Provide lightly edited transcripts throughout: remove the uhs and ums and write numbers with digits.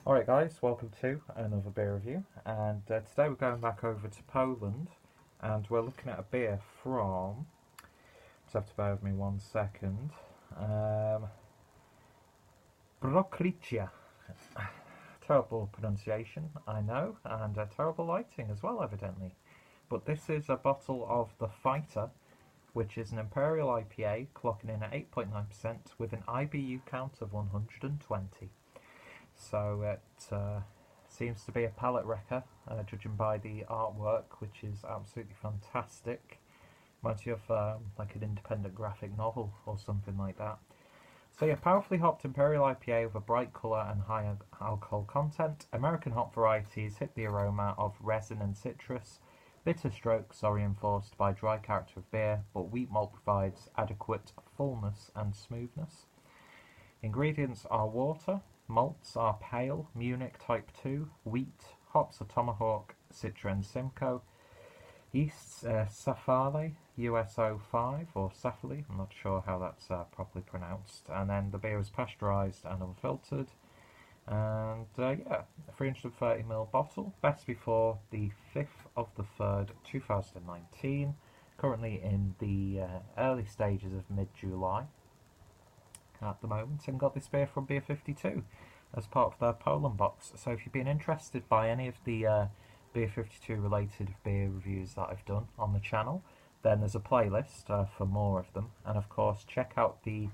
Alright guys, welcome to another beer review, and today we're going back over to Poland and we're looking at a beer from, just have to bear with me 1 second, Brokreacja. Terrible pronunciation, I know, and terrible lighting as well evidently, but this is a bottle of the Fighter, which is an Imperial IPA clocking in at 8.9% with an IBU count of 120. So it seems to be a palate wrecker, judging by the artwork, which is absolutely fantastic. Reminds you of like an independent graphic novel or something like that. So yeah, powerfully hopped Imperial IPA with a bright colour and high alcohol content. American hop varieties hit the aroma of resin and citrus. Bitter strokes are reinforced by dry character of beer, but wheat malt provides adequate fullness and smoothness. Ingredients are water. Malts are pale, Munich Type 2, wheat, hops are Tomahawk, Citra and Simcoe, yeasts Safale, USO5 or Safale, I'm not sure how that's properly pronounced, and then the beer is pasteurised and unfiltered, and yeah, a 330ml bottle, best before the 5th of the 3rd, 2019, currently in the early stages of mid-July at the moment, and got this beer from Beer 52 as part of their Poland box. So if you've been interested by any of the Beer 52 related beer reviews that I've done on the channel, then there's a playlist for more of them, and of course check out the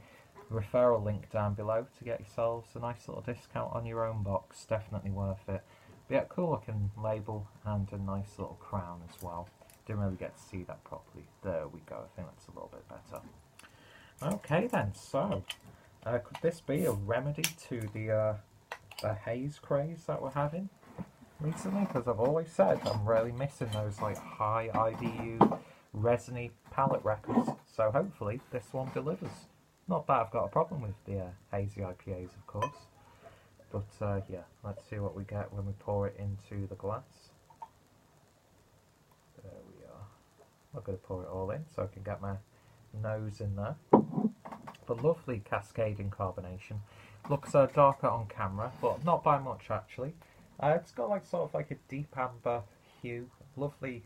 referral link down below to get yourselves a nice little discount on your own box. Definitely worth it. But yeah, cool looking label and a nice little crown as well. Didn't really get to see that properly. There we go, I think that's a little bit better. Okay then, so could this be a remedy to the haze craze that we're having recently? Because I've always said I'm really missing those like high IBU resiny palate wreckers. So hopefully this one delivers. Not that I've got a problem with the hazy IPAs, of course. But yeah, let's see what we get when we pour it into the glass. There we are. I'm going to pour it all in so I can get my nose in there. But lovely cascading carbonation. Looks darker on camera, but not by much actually. It's got like sort of like a deep amber hue, lovely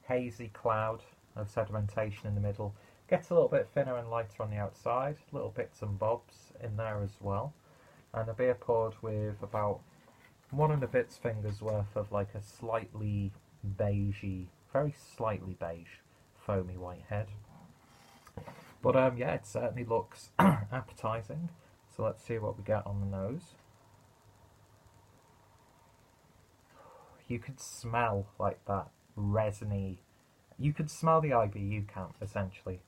hazy cloud of sedimentation in the middle. Gets a little bit thinner and lighter on the outside, little bits and bobs in there as well. And a beer poured with about 1.5 fingers worth of like a slightly beigey, very slightly beige, foamy white head. But yeah, it certainly looks appetising. So let's see what we get on the nose. You could smell like that resiny. You could smell the IBU count essentially.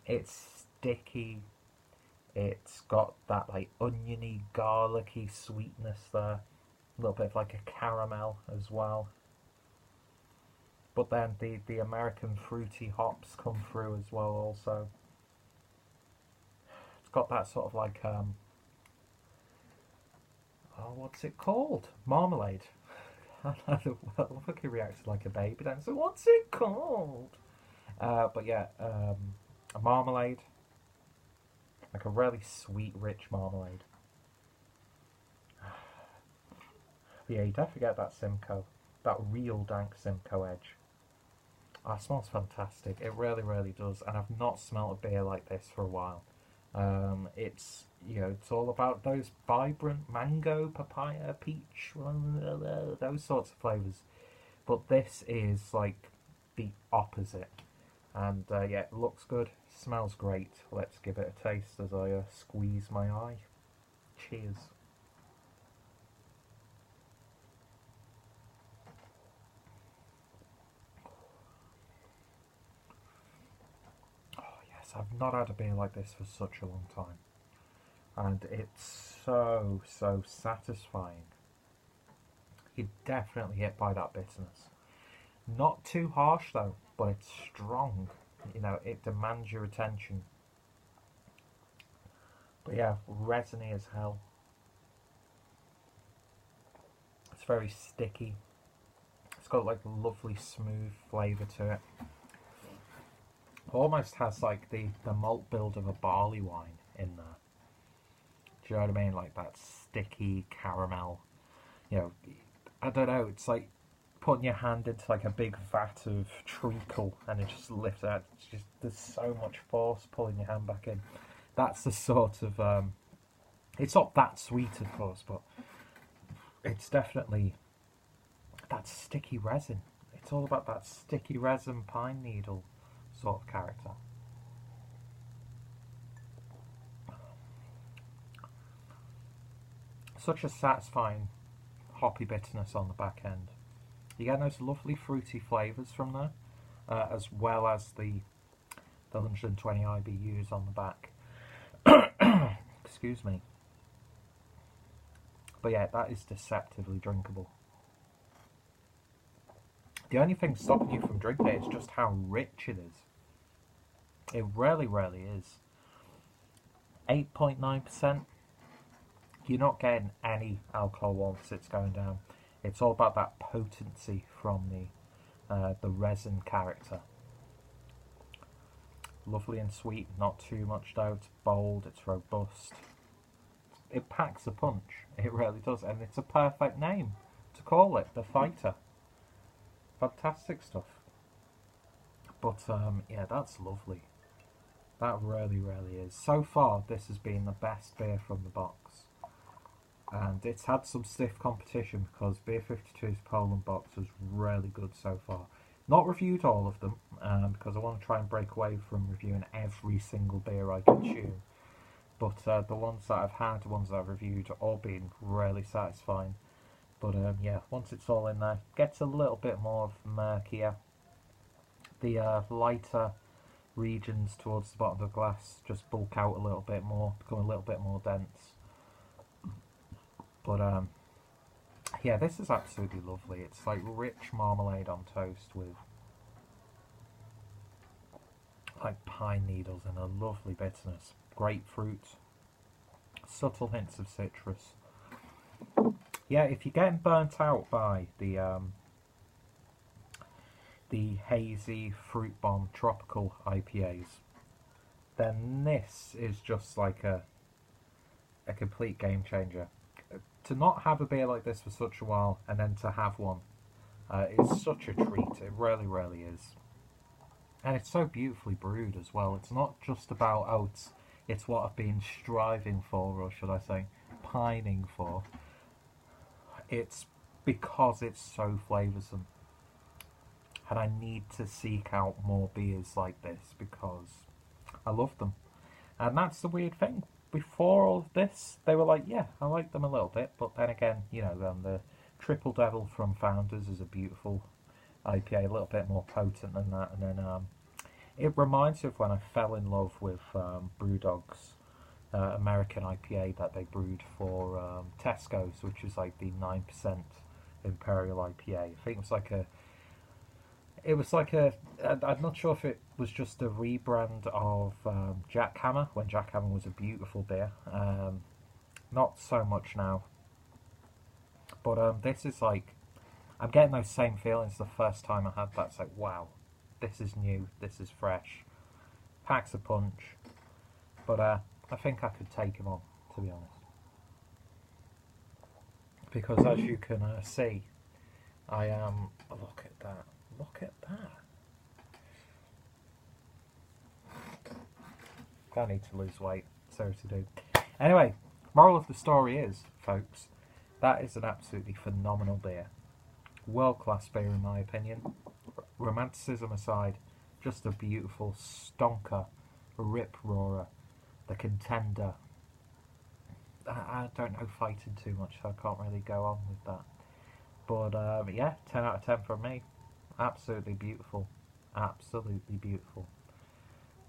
It's sticky. It's got that like oniony, garlicky sweetness there. A little bit of like a caramel as well. But then the American fruity hops come through as well also. It's got that sort of like, oh, what's it called? Marmalade. I love how he reacted like a baby then. So what's it called? But yeah, a marmalade. Like a really sweet, rich marmalade. But yeah, you definitely get that Simcoe. That real dank Simcoe edge. Oh, it smells fantastic. It really, really does. And I've not smelled a beer like this for a while. It's, you know, it's all about those vibrant mango, papaya, peach, those sorts of flavours. But this is like the opposite. And yeah, it looks good, smells great. Let's give it a taste as I squeeze my eye. Cheers. I've not had a beer like this for such a long time, and it's so satisfying. You're definitely hit by that bitterness. Not too harsh though, but it's strong. You know, it demands your attention. But yeah, resiny as hell. It's very sticky. It's got like lovely smooth flavour to it. Almost has like the malt build of a barley wine in there. Do you know what I mean? Like that sticky caramel. You know, I don't know. It's like putting your hand into like a big vat of treacle and it just lifts out. It's just there's so much force pulling your hand back in. That's the sort of. It's not that sweet, of course, but it's definitely that sticky resin. It's all about that sticky resin pine needle sort of character. Such a satisfying hoppy bitterness on the back end. You get those lovely fruity flavours from there, as well as the 120 IBUs on the back. Excuse me. But yeah, that is deceptively drinkable. The only thing stopping you from drinking it is just how rich it is. It really, really is. 8.9%. You're not getting any alcohol once it's going down. It's all about that potency from the resin character. Lovely and sweet, not too much though. It's bold, it's robust. It packs a punch. It really does, and it's a perfect name to call it, the Fighter. Fantastic stuff. But yeah, that's lovely. That really, really is. So far, this has been the best beer from the box. And it's had some stiff competition because Beer 52's Poland box was really good so far. Not reviewed all of them because I want to try and break away from reviewing every single beer I consume. But the ones that I've had, the ones that I've reviewed, all been really satisfying. But yeah, once it's all in there, gets a little bit more murkier. The lighter regions towards the bottom of the glass just bulk out a little bit more, become a little bit more dense. But yeah, this is absolutely lovely. It's like rich marmalade on toast with like pine needles and a lovely bitterness. Grapefruit, subtle hints of citrus. Yeah, if you're getting burnt out by the hazy fruit bomb tropical IPAs, then this is just like a complete game changer. To not have a beer like this for such a while and then to have one is such a treat. It really, really is. And it's so beautifully brewed as well. It's not just about, oh, it's what I've been striving for, or should I say, pining for. It's because it's so flavoursome. And I need to seek out more beers like this because I love them. And that's the weird thing. Before all of this, they were like, yeah, I like them a little bit. But then again, you know, the Triple Devil from Founders is a beautiful IPA, a little bit more potent than that. And then it reminds me of when I fell in love with Brewdog's American IPA that they brewed for Tesco's, which is like the 9% Imperial IPA. I think it was like a, I'm not sure if it was just a rebrand of Jack Hammer, when Jack Hammer was a beautiful beer. Not so much now. But this is like, I'm getting those same feelings the first time I had that. It's like, wow, this is new, this is fresh. Packs a punch. But I think I could take him on, to be honest. Because as you can see, I am, look at that. Look at that. I need to lose weight. So to do. Anyway, moral of the story is, folks, that is an absolutely phenomenal beer. World-class beer in my opinion. Romanticism aside, just a beautiful stonker, rip-roarer, the contender. I don't know fighting too much, so I can't really go on with that. But yeah, 10 out of 10 from me. Absolutely beautiful. Absolutely beautiful.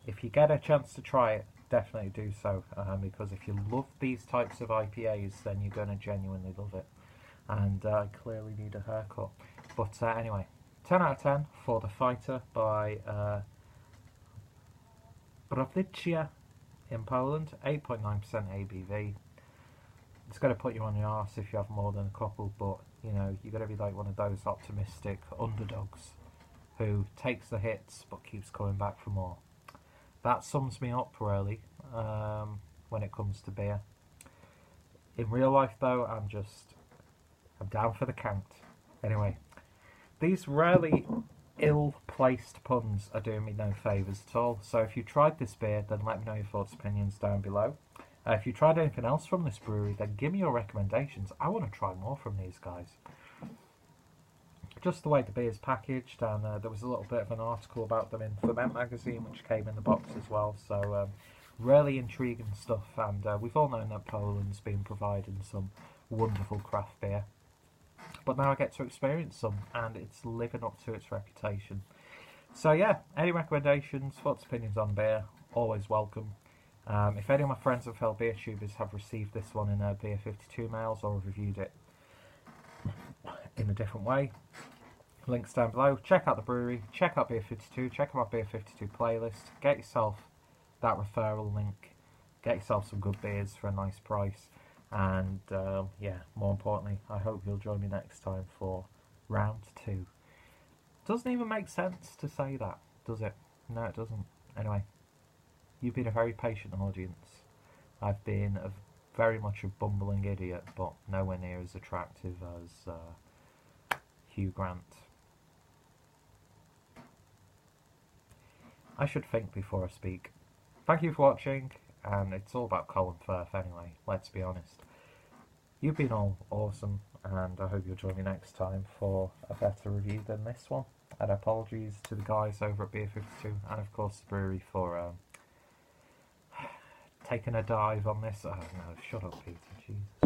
If you get a chance to try it, definitely do so. Because if you love these types of IPAs, then you're going to genuinely love it. And I clearly need a haircut. But anyway, 10 out of 10 for The Fighter by Brokreacja in Poland. 8.9% ABV. It's going to put you on your arse if you have more than a couple, but you know, you've got to be like one of those optimistic underdogs who takes the hits but keeps coming back for more. That sums me up really when it comes to beer. In real life, though, I'm down for the count. Anyway, these rarely ill-placed puns are doing me no favours at all. So if you tried this beer, then let me know your thoughts and opinions down below. If you tried anything else from this brewery, then give me your recommendations. I want to try more from these guys. Just the way the beer's packaged, and there was a little bit of an article about them in Ferment magazine, which came in the box as well. So really intriguing stuff, and we've all known that Poland's been providing some wonderful craft beer. But now I get to experience some, and it's living up to its reputation. So yeah, any recommendations, thoughts, opinions on beer, always welcome. If any of my friends and fellow beer tubers have received this one in their Beer 52 mails or reviewed it in a different way, links down below. Check out the brewery, check out Beer 52, check out my Beer 52 playlist, get yourself that referral link, get yourself some good beers for a nice price. And yeah, more importantly, I hope you'll join me next time for round 2. Doesn't even make sense to say that, does it? No, it doesn't. Anyway, you've been a very patient audience. I've been very much a bumbling idiot, but nowhere near as attractive as Hugh Grant. I should think before I speak. Thank you for watching, and it's all about Colin Firth anyway, let's be honest. You've been all awesome, and I hope you'll join me next time for a better review than this one. And apologies to the guys over at Beer 52, and of course the brewery for taking a dive on this. Oh no, shut up, Peter, Jesus.